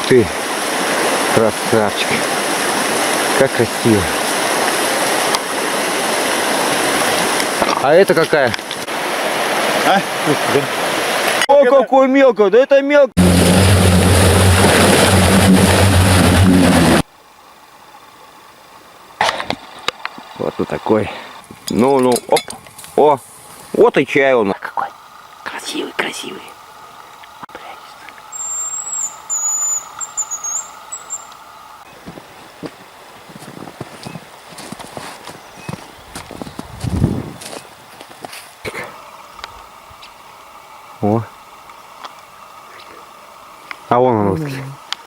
ты, красавчик. Как красиво. А это какая? А? О, какой мелко! Да это мелко! Вот он такой. Ну, оп. О, вот и чай он. Какой красивый, красивый. О. А вон он.